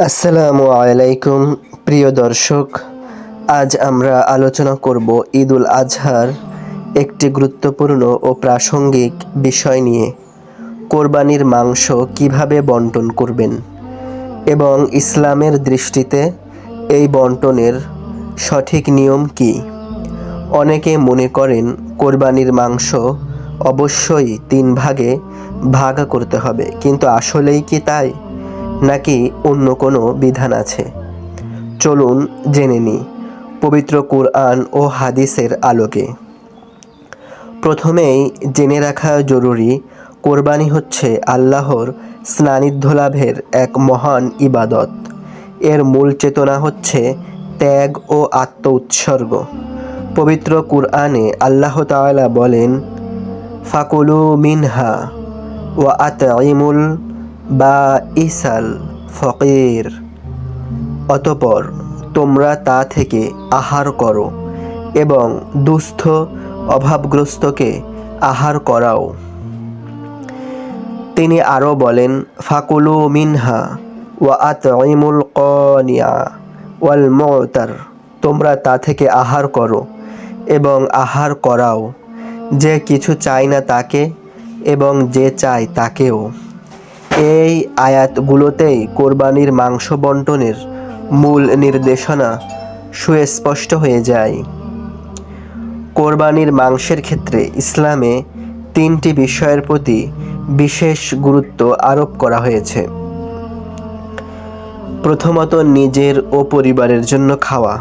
আসসালামু আলাইকুম প্রিয় দর্শক, আজ আমরা আলোচনা করব ঈদ উল আজহার একটি গুরুত্বপূর্ণ ও প্রাসঙ্গিক বিষয় নিয়ে। কোরবানির মাংস কিভাবে বন্টন করবেন এবং ইসলামের দৃষ্টিতে এই বন্টনের সঠিক নিয়ম কী। অনেকে মনে করেন কোরবানির মাংস অবশ্যই 3 ভাগে ভাগ করতে হবে, কিন্তু আসলেই কি তাই, নাকি অন্য কোনো বিধান আছে? চলুন জেনে নিই পবিত্র কুরআন ও হাদিসের আলোকে। প্রথমেই জেনে রাখা জরুরি, কোরবানি হচ্ছে আল্লাহর সান্নিধ্য লাভের এক মহান ইবাদত। এর মূল চেতনা হচ্ছে ত্যাগ ও আত্ম উৎসর্গ। পবিত্র কুরআনে আল্লাহ তাআলা বলেন, ফাকুলু মিনহা ওয়া আতঈমুল বাঈসাল ফকির, অতঃপর তোমরা তা থেকে আহার করো এবং দুস্থ অভাবগ্রস্তকে আহার করাও। তিনি আরও বলেন, ফাকুলু মিনহা ওয়া আতঈমুল কানিয়া ওয়াল মুতার, তোমরা তা থেকে আহার করো এবং আহার করাও, যে কিছু চায় না তাকে এবং যে চায় তাকেও। এই আয়াতগুলোতেই কোরবানির মাংস বন্টনের মূল নির্দেশনা সুস্পষ্ট হয়ে যায়। কোরবানির মাংসের ক্ষেত্রে ইসলামে 3টি বিষয়ের প্রতি বিশেষ গুরুত্ব আরোপ করা হয়েছে। প্রথমত, নিজের ও পরিবারের জন্য খাওয়া।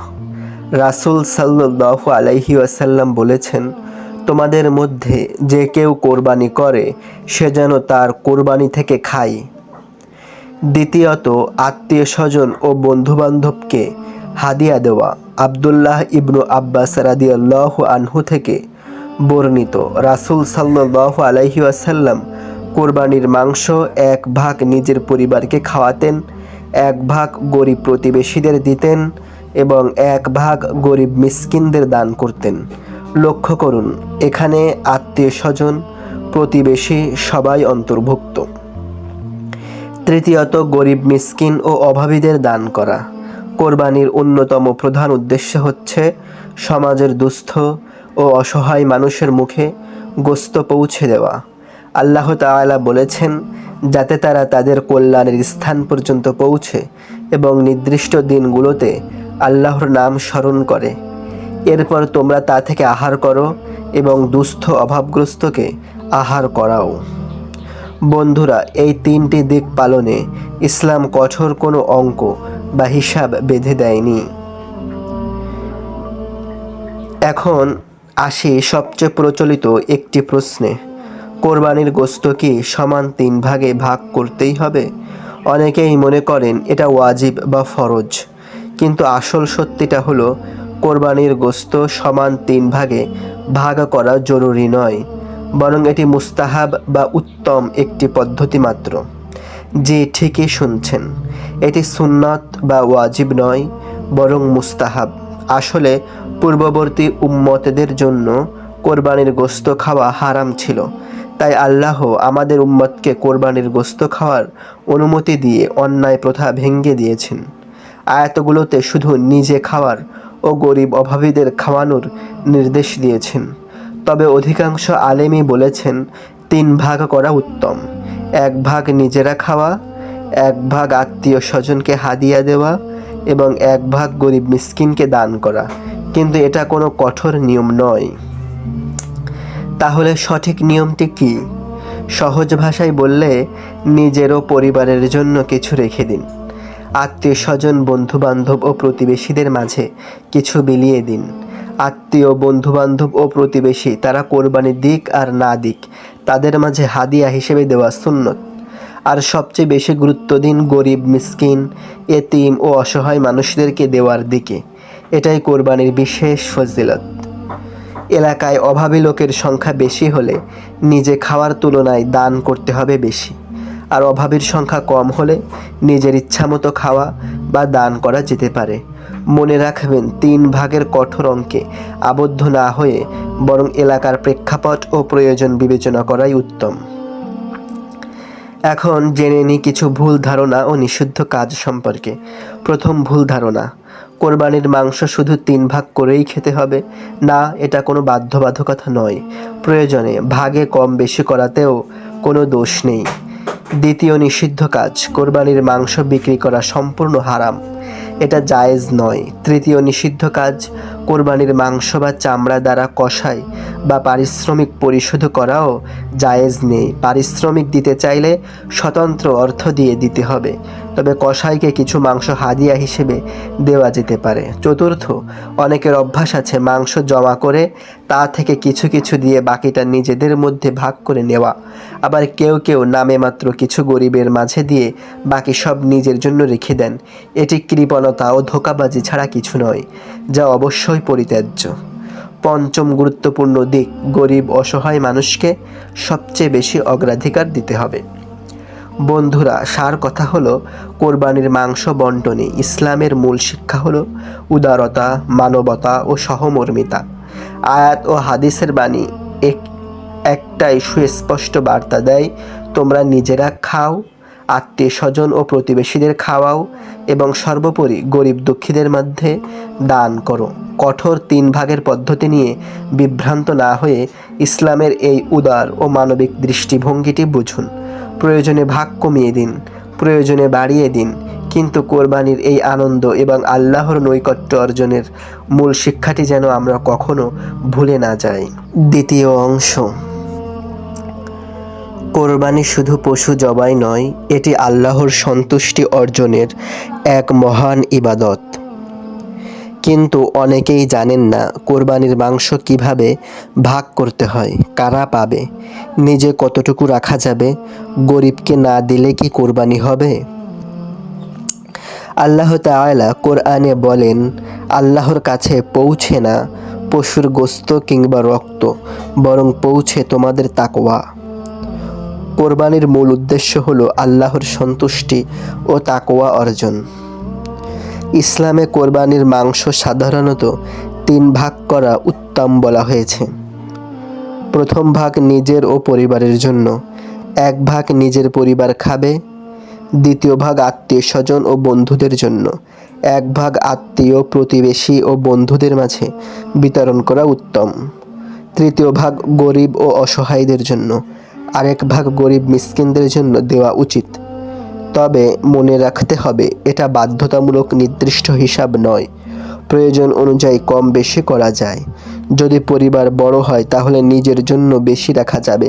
রাসূল সাল্লাল্লাহু আলাইহি ওয়াসাল্লাম বলেছেন, তোমাদের মধ্যে যে কেউ কোরবানি করে সে যেন তার কোরবানি থেকে খায়। দ্বিতীয়ত, আত্মীয় স্বজন ও বন্ধুবান্ধবকে হাদিয়া দেওয়া। আব্দুল্লাহ ইবনু আব্বাস রাদিয়াল্লাহু আনহু থেকে বর্ণিত, রাসূল সাল্লাল্লাহু আলাইহি ওয়াসাল্লাম কোরবানির মাংস 1 ভাগ নিজের পরিবারকে খাওয়াতেন, 1 ভাগ গরিব প্রতিবেশীদের দিতেন এবং 1 ভাগ গরিব মিসকিনদের দান করতেন। লক্ষ্য করুন, এখানে আত্মীয় স্বজন, প্রতিবেশী সবাই অন্তর্ভুক্ত। তৃতীয়ত, গরিব মিসকিন ও অভাবীদের দান করা। কোরবানির অন্যতম প্রধান উদ্দেশ্য হচ্ছে সমাজের দুস্থ ও অসহায় মানুষের মুখে গোশত পৌঁছে দেওয়া। আল্লাহ তাআলা বলেছেন, যাতে তারা তাদের কল্যাণের স্থান পর্যন্ত পৌঁছে এবং নির্দিষ্ট দিনগুলোতে আল্লাহর নাম স্মরণ করে। এরপর তোমরা তা থেকে আহার করো এবং দুস্থ অভাবগ্রস্তকে আহার করাও। বন্ধুরা, এই 3টি দিক পালনে ইসলাম কঠোর কোনো অঙ্ক বা হিসাব বেঁধে দেয়নি। এখন আসি সবচেয়ে প্রচলিত একটি প্রশ্নে, কোরবানির গোশত কি সমান 3 ভাগে ভাগ করতেই হবে? অনেকেই মনে করেন এটা ওয়াজিব বা ফরজ, কিন্তু আসল সত্যিটা হলো কোরবানির গোশত সমান 3 ভাগে ভাগ করা জরুরি নয়, বরং এটি মুস্তাহাব বা উত্তম একটি পদ্ধতি মাত্র। জি, ঠিকই শুনছেন, এটি সুন্নত বা ওয়াজিব নয়, বরং মুস্তাহাব। আসলে পূর্ববর্তী উম্মতদের জন্য কোরবানির গোশত খাওয়া হারাম ছিল, তাই আল্লাহ আমাদের উম্মতকে কোরবানির গোশত খাওয়ার অনুমতি দিয়ে অন্যায় প্রথা ভেঙে দিয়েছেন। আয়াতগুলোতে শুধু নিজে খাওয়ার ও গরিব অভাবীদের খাওয়ানোর নির্দেশ দিয়েছেন, তবে অধিকাংশ আলেমই বলেছেন 3 ভাগ করা উত্তম। 1 ভাগ নিজেরা খাওয়া, 1 ভাগ আত্মীয় স্বজনকে হাদিয়া দেওয়া এবং 1 ভাগ গরিব মিসকিনকে দান করা, কিন্তু এটা কোনো কঠোর নিয়ম নয়। তাহলে সঠিক নিয়মটি কি? সহজ ভাষায় বললে, নিজের ও পরিবারের জন্য কিছু রেখে দিন। আত্মীয় স্বজন, বন্ধুবান্ধব ও প্রতিবেশীদের মাঝে কিছু বিলিয়ে দিন। আত্মীয়, বন্ধুবান্ধব ও প্রতিবেশী তারা কোরবানি দিক আর না দিক, তাদের মাঝে হাদিয়া হিসেবে দেওয়া সুন্নত। আর সবচেয়ে বেশি গুরুত্ব দিন গরিব, মিসকিন, এতিম ও অসহায় মানুষদেরকে দেওয়ার দিকে। এটাই কোরবানির বিশেষ ফজিলত। এলাকায় অভাবী লোকের সংখ্যা বেশি হলে নিজে খাওয়ার তুলনায় দান করতে হবে বেশি, আর অভাবীর সংখ্যা কম হলে নিজের ইচ্ছামতো খাওয়া বা দান করা যেতে পারে। মনে রাখবেন, 3 ভাগের কঠোর অঙ্কে আবদ্ধ না হয়ে বরং এলাকার প্রেক্ষাপট ও প্রয়োজন বিবেচনা করাই উত্তম। এখন জেনে নিই কিছু ভুল ধারণা ও নিষিদ্ধ কাজ সম্পর্কে। প্রথম ভুল ধারণা, কোরবানির মাংস শুধু 3 ভাগ করেই খেতে হবে। না, এটা কোনো বাধ্যবাধকতা নয়। প্রয়োজনে ভাগে কম বেশি করাতেও কোনো দোষ নেই। দ্বিতীয় নিষিদ্ধ কাজ, কোরবানির মাংস বিক্রি করা সম্পূর্ণ হারাম, এটা জায়েজ নয়। তৃতীয় নিষিদ্ধ কাজ, কোরবানির মাংস বা চামড়া দ্বারা কষাই বা পারিশ্রমিক পরিশোধ করাও জায়েজ নেই। পারিশ্রমিক দিতে চাইলে স্বতন্ত্র অর্থ দিয়ে দিতে হবে, তবে কসাইকে কিছু মাংস হাদিয়া হিসেবে দেওয়া যেতে পারে। চতুর্থ, অনেকের অভ্যাস আছে মাংস জমা করে তা থেকে কিছু কিছু দিয়ে বাকিটা নিজেদের মধ্যে ভাগ করে নেওয়া। আবার কেউ কেউ নামে মাত্র কিছু গরিবের মাঝে দিয়ে বাকি সব নিজের জন্য রেখে দেন। এটি কৃপণতা ও ধোঁকাবাজি ছাড়া কিছু নয়, যা অবশ্যই পরিত্যাজ্য। পঞ্চম গুরুত্বপূর্ণ দিক, গরিব অসহায় মানুষকে সবচেয়ে বেশি অগ্রাধিকার দিতে হবে। বন্ধুরা, সার কথা হলো, কোরবানির মাংস বন্টনে ইসলামের মূল শিক্ষা হলো উদারতা, মানবতা ও সহমর্মিতা। আয়াত ও হাদিসের বাণী একটাই সুস্পষ্ট বার্তা দেয়, তোমরা নিজেরা খাও, আত্মীয় স্বজন ও প্রতিবেশীদের খাওয়াও এবং সর্বোপরি গরিব দুঃখীদের মধ্যে দান করো। কঠোর 3 ভাগের পদ্ধতি নিয়ে বিভ্রান্ত না হয়ে ইসলামের এই উদার ও মানবিক দৃষ্টিভঙ্গিটি বুঝুন। প্রয়োজনে ভাগ কমিয়ে দিন, প্রয়োজনে বাড়িয়ে দিন, কিন্তু কোরবানির এই আনন্দ এবং আল্লাহর নৈকট্য অর্জনের মূল শিক্ষাটি যেন আমরা কখনো ভুলে না যাই। দ্বিতীয় অংশ, কোরবানি শুধু পশু জবাই নয়, এটি আল্লাহর সন্তুষ্টি অর্জনের এক মহান ইবাদত। কিন্তু অনেকেই জানেন না কোরবানির মাংস কিভাবে ভাগ করতে হয়, কারা পাবে, নিজে কতটুকু রাখা যাবে, গরিবকে না দিলে কি কোরবানি হবে? আল্লাহ তাআলা কোরআনে বলেন, আল্লাহর কাছে পৌঁছে না পশুর গোশত কিংবা রক্ত, বরং পৌঁছে তোমাদের তাকওয়া। কোরবানির মূল উদ্দেশ্য হলো আল্লাহর সন্তুষ্টি ও তাকওয়া অর্জন। ইসলামে কোরবানির মাংস সাধারণত 3 ভাগ করা উত্তম বলা হয়েছে। প্রথম ভাগ নিজের ও পরিবারের জন্য, 1 ভাগ নিজের পরিবার খাবে। দ্বিতীয় ভাগ আত্মীয় স্বজন ও বন্ধুদের জন্য, 1 ভাগ আত্মীয়, প্রতিবেশী ও বন্ধুদের মাঝে বিতরণ করা উত্তম। তৃতীয় ভাগ গরিব ও অসহায়দের জন্য, আরেক ভাগ গরিব মিসকিনদের জন্য দেওয়া উচিত। তবে মনে রাখতে হবে, এটা বাধ্যতামূলক নির্দিষ্ট হিসাব নয়, প্রয়োজন অনুযায়ী কম বেশি করা যায়। যদি পরিবার বড় হয় তাহলে নিজের জন্য বেশি রাখা যাবে,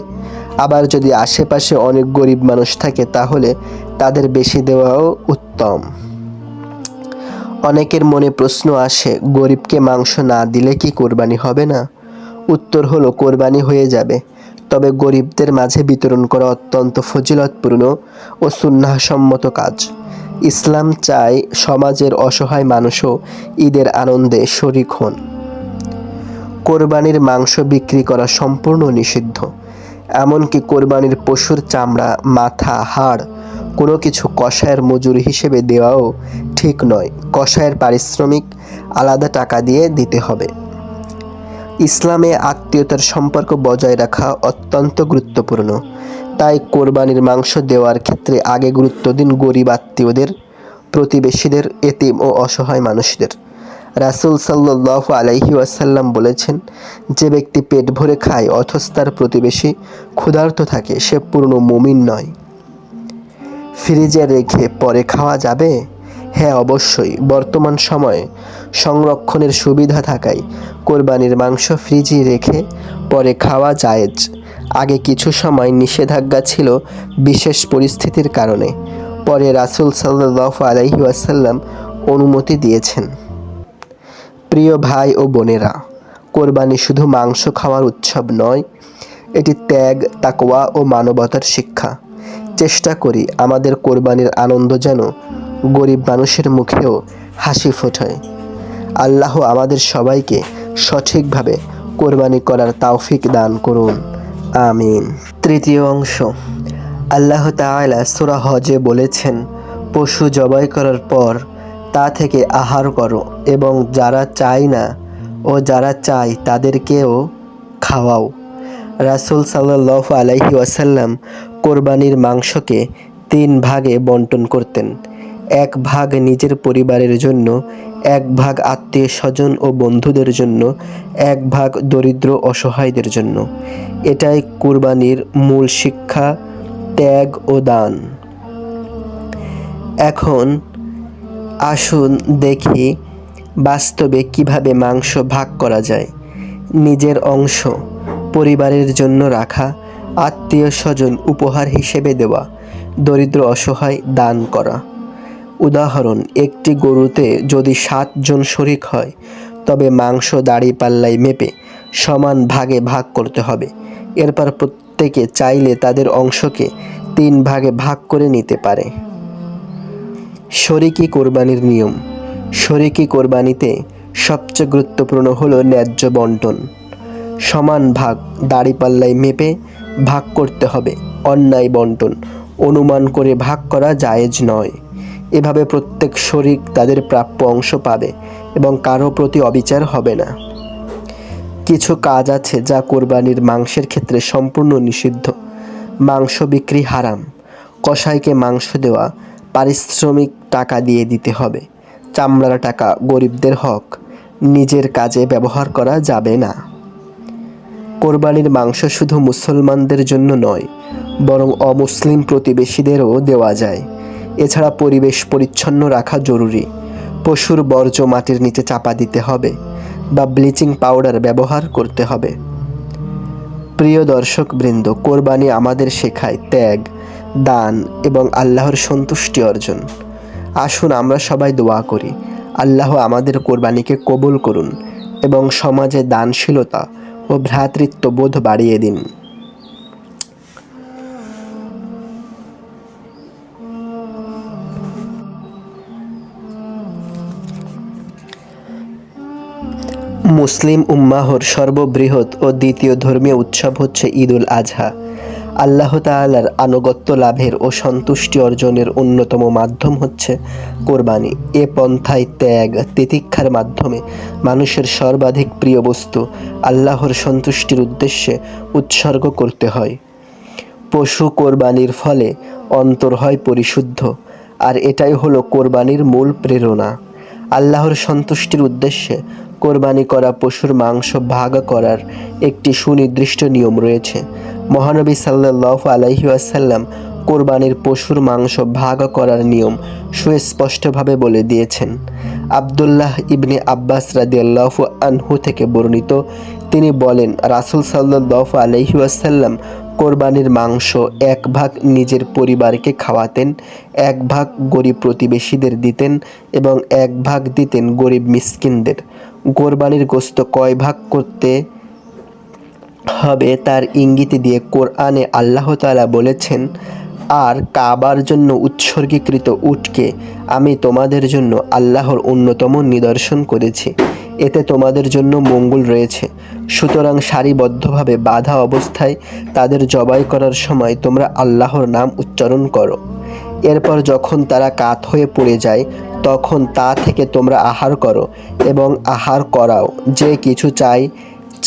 আবার যদি আশেপাশে অনেক গরিব মানুষ থাকে তাহলে তাদের বেশি দেওয়াও উত্তম। অনেকের মনে প্রশ্ন আসে, গরিবকে মাংস না দিলে কি কোরবানি হবে না? উত্তর হলো, কোরবানি হয়ে যাবে, তবে গরিবদের মাঝে বিতরণ করা অত্যন্ত ফজিলতপূর্ণ ও সুন্নাহসম্মত কাজ। ইসলাম চায় সমাজের অসহায় মানুষও ঈদের আনন্দে শরিক হন। কোরবানির মাংস বিক্রি করা সম্পূর্ণ নিষিদ্ধ। এমনকি কোরবানির পশুর চামড়া, মাথা, হাড় কোনো কিছু কসাইয়ের মজুরি হিসেবে দেওয়াও ঠিক নয়। কসাইয়ের পারিশ্রমিক আলাদা টাকা দিয়ে দিতে হবে। ইসলামে আত্মীয়তার সম্পর্ক বজায় রাখা অত্যন্ত গুরুত্বপূর্ণ। তাই কোরবানির মাংস দেওয়ার ক্ষেত্রে আগে গুরুত্ব দিন গরিব আত্মীয়দের, প্রতিবেশীদের, এতিম ও অসহায় মানুষদের। রাসূল সাল্লাল্লাহু আলাইহি ওয়াসাল্লাম বলেছেন, যে ব্যক্তি পেট ভরে খায় অথচ তার প্রতিবেশী ক্ষুধার্ত থাকে, সে পূর্ণ মুমিন নয়। ফ্রিজে রেখে পরে খাওয়া যাবে? হ্যাঁ, অবশ্যই। বর্তমান সময়ে সংরক্ষণের সুবিধা থাকায় কোরবানির মাংস ফ্রিজে রেখে পরে খাওয়া জায়েজ। আগে কিছু সময় নিষেধাজ্ঞা ছিল বিশেষ পরিস্থিতির কারণে, পরে রাসূল সাল্লাল্লাহু আলাইহি ওয়াসাল্লাম অনুমতি দিয়েছেন। প্রিয় ভাই ও বোনেরা, কোরবানি শুধু মাংস খাওয়ার উৎসব নয়, এটি ত্যাগ, তাকওয়া ও মানবতার শিক্ষা। চেষ্টা করি আমাদের কোরবানির আনন্দ যেন গরিব মানুষের মুখেও হাসি ফোটায়। আল্লাহ আমাদের সবাইকে সঠিকভাবে কোরবানি করার তৌফিক দান করুন, আমিন। তৃতীয় অংশ, আল্লাহ তাআলা সূরা হজে বলেছেন, পশু জবাই করার পর তা থেকে আহার করো এবং যারা চায় না ও যারা চায় তাদেরকেও খাওয়াও। রাসূল সাল্লাল্লাহু আলাইহি ওয়াসাল্লাম কোরবানির মাংসকে 3 ভাগে বন্টন করতেন। 1 ভাগ নিজের পরিবারের জন্য, 1 ভাগ আত্মীয় স্বজন ও বন্ধুদের জন্য, 1 ভাগ দরিদ্র অসহায়দের জন্য। এটাই কুরবানির মূল শিক্ষা, ত্যাগ ও দান। এখন আসুন দেখি বাস্তবে কিভাবে মাংস ভাগ করা যায়। নিজের অংশ পরিবারের জন্য রাখা, আত্মীয় স্বজন উপহার হিসেবে দেওয়া, দরিদ্র অসহায় দান করা। উদাহরণ, একটি গরুতে যদি 7 জন শরিক হয়, তবে মাংস দাঁড়িপাল্লায় মেপে সমান ভাগে ভাগ করতে হবে। এরপর প্রত্যেকে চাইলে তাদের অংশকে 3 ভাগে ভাগ করে নিতে পারে। শরিকি কোরবানির নিয়ম। শরিকি কোরবানিতে সবচেয়ে গুরুত্বপূর্ণ হলো ন্যায্য বন্টন। সমান ভাগ দাঁড়িপাল্লায় মেপে ভাগ করতে হবে। অন্যায় বন্টন অনুমান করে ভাগ করা জায়েজ নয়। এভাবে প্রত্যেক শরিক তাদের প্রাপ্য অংশ পাবে এবং কারো প্রতি অবিচার হবে না। কিছু কাজ আছে যা কোরবানির মাংসের ক্ষেত্রে সম্পূর্ণ নিষিদ্ধ। মাংস বিক্রি হারাম। কসাইকে মাংস দেওয়া পারিশ্রমিক টাকা দিয়ে দিতে হবে। চামড়ার টাকা গরিবদের হক। নিজের কাজে ব্যবহার করা যাবে না। কোরবানির মাংস শুধু মুসলমানদের জন্য নয়, বরং অমুসলিম প্রতিবেশীদেরও দেওয়া যায়। এছাড়া পরিবেশ পরিচ্ছন্ন রাখা জরুরি। পশুর বর্জ্য মাটির নিচে চাপা দিতে হবে বা ব্লিচিং পাউডার ব্যবহার করতে হবে। প্রিয় দর্শকবৃন্দ, কোরবানি আমাদের শেখায় ত্যাগ, দান এবং আল্লাহর সন্তুষ্টি অর্জন। আসুন আমরা সবাই দোয়া করি, আল্লাহ আমাদের কোরবানিকে কবুল করুন এবং সমাজে দানশীলতা ও ভ্রাতৃত্ববোধ বাড়িয়ে দিন। মুসলিম উম্মাহর সর্ববৃহৎ ও দ্বিতীয় ধর্মীয় উৎসব হচ্ছে ঈদ উল আজহা। আল্লাহ তাআলার আনুগত্য লাভের ও সন্তুষ্টি অর্জনের অন্যতম মাধ্যম হচ্ছে কোরবানি। এ পন্থায় ত্যাগ তিতিক্ষার মাধ্যমে মানুষের সর্বাধিক প্রিয় বস্তু আল্লাহর সন্তুষ্টির উদ্দেশ্যে উৎসর্গ করতে হয়। পশু কোরবানির ফলে অন্তর হয় পরিশুদ্ধ, আর এটাই হলো কোরবানির মূল প্রেরণা। আল্লাহর সন্তুষ্টির উদ্দেশ্যে কোরবানি করা পশুর মাংস ভাগ করার একটি সুনির্দিষ্ট নিয়ম রয়েছে। মহানবী সাল্লাল্লাহু আলাইহি ওয়াসাল্লাম কোরবানির পশুর মাংস ভাগ করার নিয়ম সুস্পষ্টভাবে বলে দিয়েছেন। আব্দুল্লাহ ইবনে আব্বাস রাদিয়াল্লাহু আনহু থেকে বর্ণিত, তিনি বলেন, রাসূল সাল্লাল্লাহু আলাইহি ওয়াসাল্লাম কোরবানির মাংস 1 ভাগ নিজের পরিবারকে খাওয়াতেন, 1 ভাগ গরিব প্রতিবেশীদের দিতেন এবং 1 ভাগ দিতেন গরিব মিসকিনদের। কোরবানির গোশত কয় ভাগ করতে হবে তার ইঙ্গিত দিয়ে কোরআনে আল্লাহ তাআলা বলেছেন, আর কাবার জন্য উৎসর্গীকৃত উটকে আমি তোমাদের জন্য আল্লাহর অন্যতম নিদর্শন করেছি, এতে তোমাদের জন্য মঙ্গল রয়েছে। সুতরাং সারিবদ্ধভাবে বাঁধা অবস্থায় তাদের জবাই করার সময় তোমরা আল্লাহর নাম উচ্চারণ করো। এরপর যখন তারা কাত হয়ে পড়ে যায়, তখন তা থেকে তোমরা আহার করো এবং আহার করাও, যে কিছু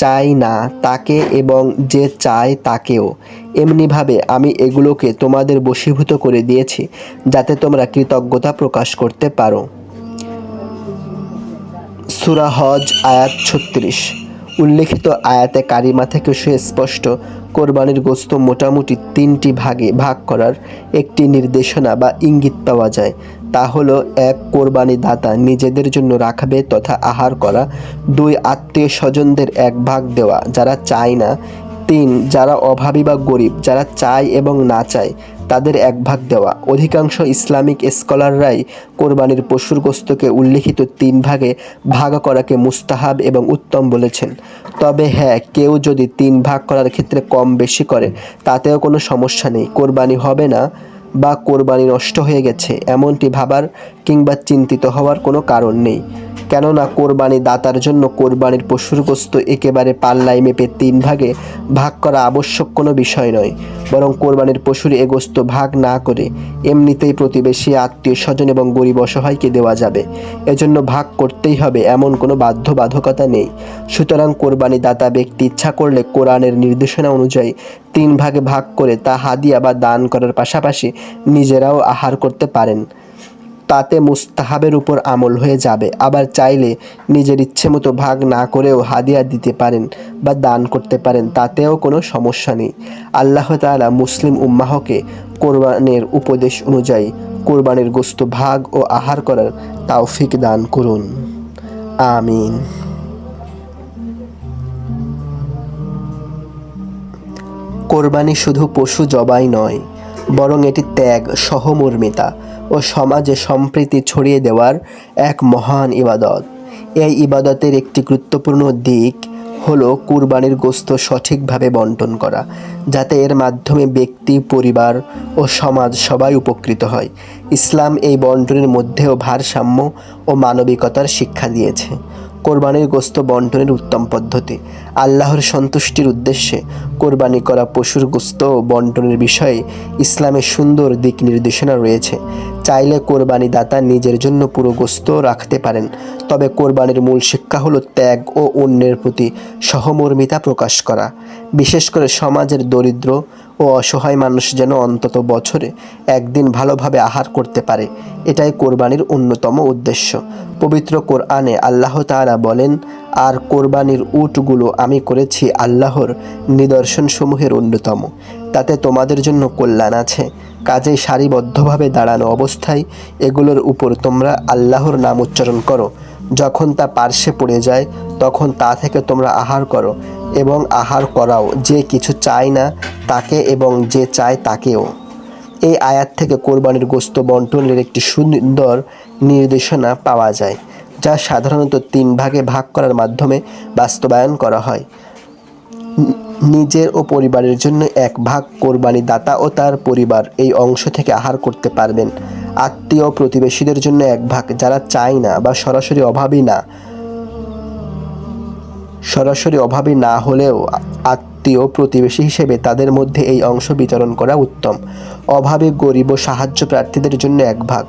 চাই না তাকে এবং যে চায় তাকেও। এমনিভাবে আমি এগুলোকে তোমাদের বশীভূত করে দিয়েছি যাতে তোমরা কৃতজ্ঞতা প্রকাশ করতে পারো। সূরা হজ আয়াত 36। উল্লেখিত আয়াতে কারিমা থেকে সুস্পষ্ট কোরবানির গোশত মোটামুটি 3টি ভাগে ভাগ করার একটি নির্দেশনা বা ইঙ্গিত পাওয়া যায়। তা হলো 1. কোরবানি দাতা নিজেদের জন্য রাখবে তথা আহার করা। 2. আত্মীয় স্বজনদের 1 ভাগ দেওয়া যারা চায় না। 3. যারা অভাবী বা গরিব, যারা চায় এবং না চায় তাদের 1 ভাগ দেওয়া। অধিকাংশ ইসলামিক স্কলাররাই কোরবানির পশুর গোশতকে উল্লিখিত 3 ভাগে ভাগ করাকে মুস্তাহাব এবং উত্তম বলেছেন। তবে হ্যাঁ, কেউ যদি 3 ভাগ করার ক্ষেত্রে কম বেশি করে তাতেও কোনো সমস্যা নেই। কোরবানি হবে না বা কোরবানি নষ্ট হয়ে গেছে এমনটি ভাবার কিংবা চিন্তিত হওয়ার কোনো কারণ নেই। কেননা কোরবানি দাতার জন্য কোরবানির পশুর গোশত একেবারে পাল্লায় মেপে 3 ভাগে ভাগ করা আবশ্যক কোনো বিষয় নয়, বরং কোরবানির পশুর এ গোশত ভাগ না করে এমনিতেই প্রতিবেশী, আত্মীয় স্বজন এবং গরিব অসহায়কে দেওয়া যাবে। এজন্য ভাগ করতেই হবে এমন কোনো বাধ্যবাধকতা নেই। সুতরাং কোরবানি দাতা ব্যক্তি ইচ্ছা করলে কোরআনের নির্দেশনা অনুযায়ী 3 ভাগে ভাগ করে তা হাদিয়া বা দান করার পাশাপাশি নিজেরাও আহার করতে পারেন। তাতে মুস্তাহাবের উপর আমল হয়ে যাবে। আবার চাইলে নিজের ইচ্ছে মতো ভাগ না করেও হাদিয়া দিতে পারেন বা দান করতে পারেন, তাতেও কোনো সমস্যা নেই। আল্লাহ তাআলা মুসলিম উম্মাহকে কোরবানের উপদেশ অনুযায়ী কোরবানির গোশত ভাগ ও আহার করার তৌফিক দান করুন। আমিন। কোরবানি শুধু পশু জবাই নয়, বরং এটি ত্যাগ, সহমর্মিতা ও সমাজে সম্প্রীতি ছড়িয়ে দেওয়ার এক মহান ইবাদত। এই ইবাদতের একটি গুরুত্বপূর্ণ দিক হলো কুরবানির গোশত সঠিকভাবে বন্টন করা, যাতে এর মাধ্যমে ব্যক্তি, পরিবার ও সমাজ সবাই উপকৃত হয়। ইসলাম এই বন্টনের মধ্যেও ভারসাম্য ও মানবিকতার শিক্ষা দিয়েছে। কোরবানির গোশত বন্টনের উত্তম পদ্ধতি। আল্লাহর সন্তুষ্টির উদ্দেশ্যে কোরবানি করা পশুর গোশত বন্টনের বিষয়ে ইসলামে সুন্দর দিক নির্দেশনা রয়েছে। চাইলে কোরবানি দাতা নিজের জন্য পুরো গোশত রাখতে পারেন, তবে কোরবানির মূল শিক্ষা হলো ত্যাগ ও অন্যের প্রতি সহমর্মিতা প্রকাশ করা। বিশেষ করে সমাজের দরিদ্র ও অসহায় মানুষ যেন অন্তত বছরে একদিন ভালোভাবে আহার করতে পারে, এটাই কোরবানির অন্যতম উদ্দেশ্য। পবিত্র কোরআনে আল্লাহ তাআলা বলেন, আর কোরবানির উটগুলো আমি করেছি আল্লাহর নিদর্শনসমূহের অন্যতম, তাতে তোমাদের জন্য কল্যাণ আছে। কাজেই সারিবদ্ধভাবে দাঁড়ানো অবস্থায় এগুলোর উপর তোমরা আল্লাহর নাম উচ্চারণ করো। যখন তা পার্শ্বে পড়ে যায় তখন তা থেকে তোমরা আহার করো এবং আহার করাও, যে কিছু চায় না তাকে এবং যে চায় তাকেও। এই আয়াত থেকে কোরবানির গোশত বন্টনের একটি সুন্দর নির্দেশনা পাওয়া যায়, যা সাধারণত 3 ভাগে ভাগ করার মাধ্যমে বাস্তবায়ন করা হয়। নিজের ও পরিবারের জন্য 1 ভাগ কোরবানি দাতা ও তার পরিবার এই অংশ থেকে আহার করতে পারবেন। আত্মীয় ও প্রতিবেশীদের জন্য 1 ভাগ, যারা চায় না বা সরাসরি অভাবী না হলেও আত্মীয় প্রতিবেশী হিসেবে তাদের মধ্যে এই অংশ বিতরণ করা উত্তম। অভাবী, গরিব ও সাহায্য প্রার্থীদের জন্য 1 ভাগ,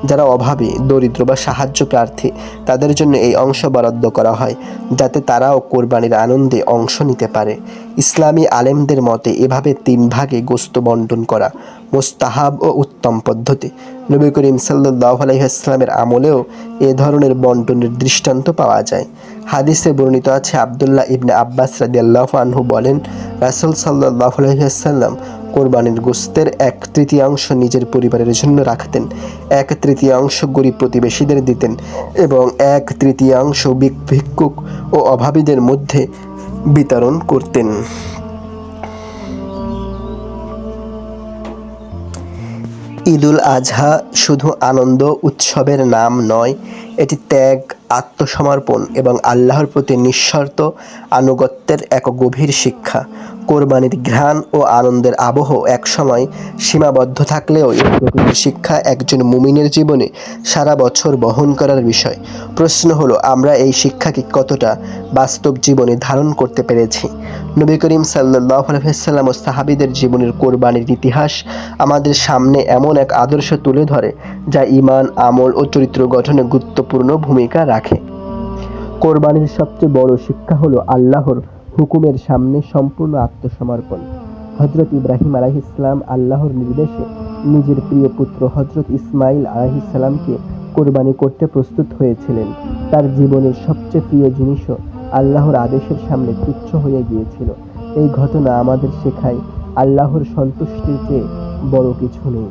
যারা অভাবী, দরিদ্র বা সাহায্য প্রার্থী তাদের জন্য এই অংশ বরাদ্দ করা হয়, যাতে তারাও কোরবানির আনন্দে অংশ নিতে পারে। ইসলামী আলেমদের মতে এভাবে 3 ভাগে গোশত বন্টন করা মুস্তাহাব ও উত্তম পদ্ধতি। নবী করিম সাল্লাল্লাহু আলাইহি ওয়াসাল্লামের আমলেও এ ধরনের বন্টনের দৃষ্টান্ত পাওয়া যায়। হাদিসে বর্ণিত আছে, আব্দুল্লাহ ইবনে আব্বাস রাদিয়াল্লাহু আনহু বলেন, রাসূল সাল্লাল্লাহু আলাইহি ওয়াসাল্লাম কোরবানির গোশতের 1/3 নিজের পরিবারের জন্য রাখতেন, 1/3 গরিব প্রতিবেশীদের দিতেন এবং 1/3 ভিক্ষুক ও অভাবীদের মধ্যে বিতরণ করতেন। ঈদুল আজহা শুধু আনন্দ উৎসবের নাম নয়, এটি ত্যাগ, আত্মসমর্পণ এবং আল্লাহর প্রতি নিঃশর্ত আনুগত্যের এক গভীর শিক্ষা। কোরবানির ঘ্রাণ ও আনন্দের আবহ একসময় সীমাবদ্ধ থাকলেও এই প্রকৃত শিক্ষা একজন মুমিনের জীবনে সারা বছর বহন করার বিষয়। প্রশ্ন হলো, আমরা এই শিক্ষাকে কতটা বাস্তব জীবনে ধারণ করতে পেরেছি? নবী করিম সাল্লাল্লাহু আলাইহি ওয়াসাল্লাম ও সাহাবীদের জীবনের কোরবানির ইতিহাস আমাদের সামনে এমন এক আদর্শ তুলে ধরে, যা ঈমান, আমল ও চরিত্র গঠনে গুরুত্বপূর্ণ ভূমিকা রাখে। কোরবানির সবচেয়ে বড় শিক্ষা হলো আল্লাহর হুকুমের সামনে সম্পূর্ণ আত্মসমর্পণ। হযরত ইব্রাহিম আলাইহিস সালাম আল্লাহর নির্দেশে নিজের প্রিয় পুত্র হযরত ইসমাঈল আলাইহিস সালামকে কোরবানি করতে প্রস্তুত হয়েছিলেন। তার জীবনের সবচেয়ে প্রিয় জিনিসও আল্লাহর আদেশের সামনে তুচ্ছ হয়ে গিয়েছিল। এই ঘটনা আমাদের শেখায়, আল্লাহর সন্তুষ্টির চেয়ে বড় কিছু নেই।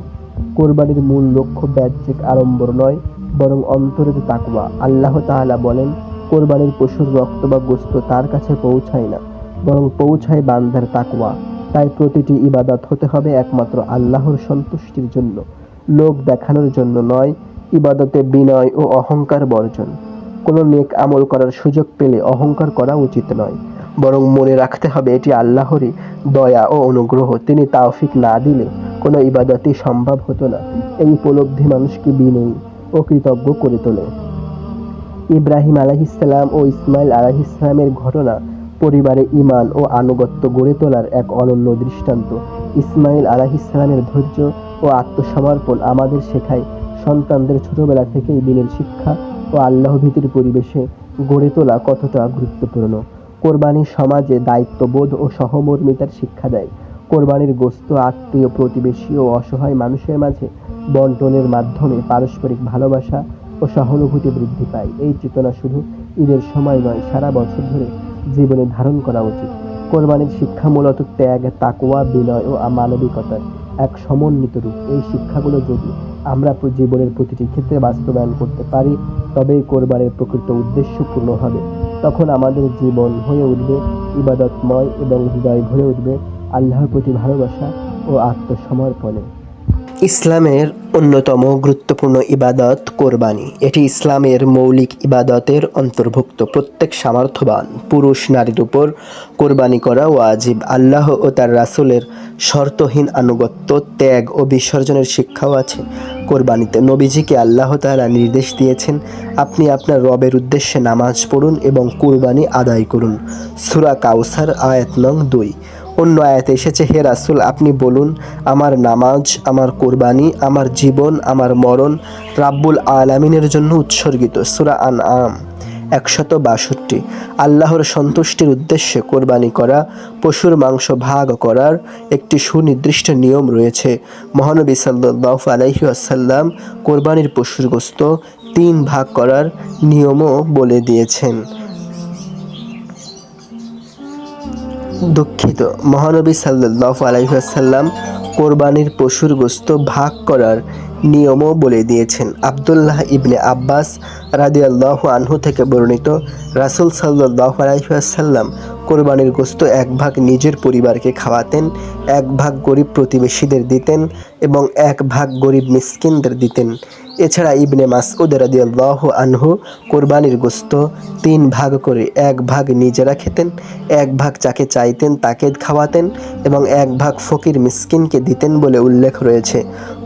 কোরবানির মূল লক্ষ্য বাহ্যিক আড়ম্বর নয়, বরং অন্তরের তাকওয়া। আল্লাহ তাআলা বলেন, কোরবানির পশুর রক্ত বা গোশত তার কাছে পৌঁছায় না, বরং পৌঁছায় বান্দার তাকওয়া। তাই প্রতিটি ইবাদত হতে হবে একমাত্র আল্লাহর সন্তুষ্টির জন্য, লোক দেখানোর জন্য নয়। ইবাদতে বিনয় ও অহংকার বর্জন। কোনো নেক আমল করার সুযোগ পেলে অহংকার করা উচিত নয়, বরং মনে রাখতে হবে এটি আল্লাহরই দয়া ও অনুগ্রহ। তিনি তাওফিক না দিলে কোনো ইবাদতই সম্ভব হতো না। এই উপলব্ধি মানুষকে বিনয়ী ও কৃতজ্ঞ করে তোলে। ইব্রাহিম আলাইহিসসালাম ও ইসমাইল আলাইহিসসালামের ঘটনা পরিবারে ঈমান ও আনুগত্য গড়ে তোলার এক অনন্য দৃষ্টান্ত। ইসমাইল আলাইহিসসালামের ধৈর্য ও আত্মসমর্পণ আমাদের শেখায় সন্তানদের ছোটবেলা থেকেই দ্বীনের শিক্ষা ও আল্লাহভীতির পরিবেশে গড়ে তোলা কতটা গুরুত্বপূর্ণ। কোরবানি সমাজে দায়িত্ববোধ ও সহমর্মিতার শিক্ষা দেয়। কোরবানির গোশত আত্মীয়, প্রতিবেশী ও অসহায় মানুষের মাঝে বন্টনের মাধ্যমে পারস্পরিক ভালোবাসা ও সহানুভূতি বৃদ্ধি পায়। এই চেতনা শুধু ঈদের সময় নয়, সারা বছর ধরে জীবনে ধারণ করা উচিত। কোরবানির শিক্ষা মূলত ত্যাগ, তাকওয়া, বিনয় ও মানবিকতার এক সমন্বিত রূপ। এই শিক্ষাগুলো যদি আমরা জীবনের প্রতিটি ক্ষেত্রে বাস্তবায়ন করতে পারি, তবেই কোরবানির প্রকৃত উদ্দেশ্য পূর্ণ হবে। তখন আমাদের জীবন হয়ে উঠবে ইবাদতময় এবং হৃদয় ভরে উঠবে আল্লাহর প্রতি ভালোবাসা ও আত্মসমর্পণে। ইসলামের অন্যতম গুরুত্বপূর্ণ ইবাদত কোরবানি। এটি ইসলামের মৌলিক ইবাদতের অন্তর্ভুক্ত। প্রত্যেক সামর্থ্যবান পুরুষ নারীর উপর কোরবানি করা ওয়াজিব। আল্লাহ ও তার রাসূলের শর্তহীন আনুগত্য, ত্যাগ ও বিসর্জনের শিক্ষাও আছে কোরবানিতে। নবীজিকে আল্লাহ তাআলা নির্দেশ দিয়েছেন, আপনি আপনার রবের উদ্দেশ্যে নামাজ পড়ুন এবং কুরবানি আদায় করুন। সূরা কাউসার আয়াত নং 2। অন্য আয়াতে এসেছে, হে রাসূল, আপনি বলুন, আমার নামাজ, আমার কোরবানি, আমার জীবন, আমার মরণ রাব্বুল আলামিনের জন্য উৎসর্গিত। সূরা আনআম 162। আল্লাহর সন্তুষ্টির উদ্দেশ্যে কোরবানি করা, পশুর মাংস ভাগ করার একটি সুনির্দিষ্ট নিয়ম রয়েছে। মহানবী সাল্লাল্লাহু আলাইহি ওয়াসাল্লাম কোরবানির পশুর গোশত 3 ভাগ করার নিয়মও বলে দিয়েছেন। দুঃখিত, মহানবী সাল্লাল্লাহু আলাইহি ওয়াসাল্লাম কোরবানির পশুর গোশত ভাগ করার নিয়মও বলে দিয়েছেন। আব্দুল্লাহ ইবনে আব্বাস রাদিয়াল্লাহু আনহু থেকে বর্ণিত, রাসূল সাল্লাল্লাহু আলাইহি ওয়াসাল্লাম কোরবানির গোশত 1 ভাগ নিজের পরিবারকে খাওয়াতেন, 1 ভাগ গরিব প্রতিবেশীদের দিতেন এবং 1 ভাগ গরিব মিসকিনদের দিতেন। এছাড়া ইবনে মাসউদ রাদিয়াল্লাহু আনহু কোরবানির গোশত 3 ভাগ করে 1 ভাগ নিজেরা খেতেন, 1 ভাগ যাকে চাইতেন তাকে খাওয়াতেন এবং 1 ভাগ ফকির মিসকিনকে দিতেন বলে উল্লেখ রয়েছে।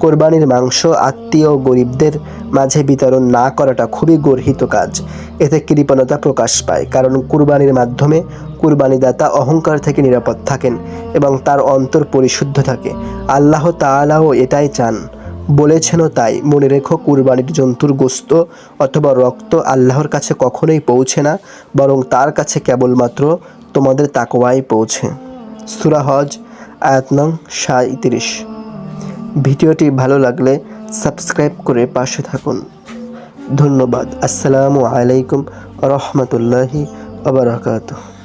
কোরবানির মাংস আত্মীয় ও গরিবদের মাঝে বিতরণ না করাটা খুবই গর্হিত কাজ। এতে কৃপণতা প্রকাশ পায়, কারণ কুরবানির মাধ্যমে কুরবানিদাতা অহংকার থেকে নিরাপদ থাকেন এবং তার অন্তর পরিশুদ্ধ থাকে। আল্লাহ তাআলাও এটাই চান, বলেছেনও তাই। মনে রেখো, কুরবানির জন্তুর গোশত অথবা রক্ত আল্লাহর কাছে কখনোই পৌঁছে না, বরং তার কাছে কেবলমাত্র তোমাদের তাকওয়াই পৌঁছে। সূরা হজ আয়াত নং 37। ভিডিওটি ভালো লাগলে সাবস্ক্রাইব করে পাশে থাকুন। ধন্যবাদ। আসসালামু আলাইকুম ওয়া রাহমাতুল্লাহি ওয়া বারাকাতুহু।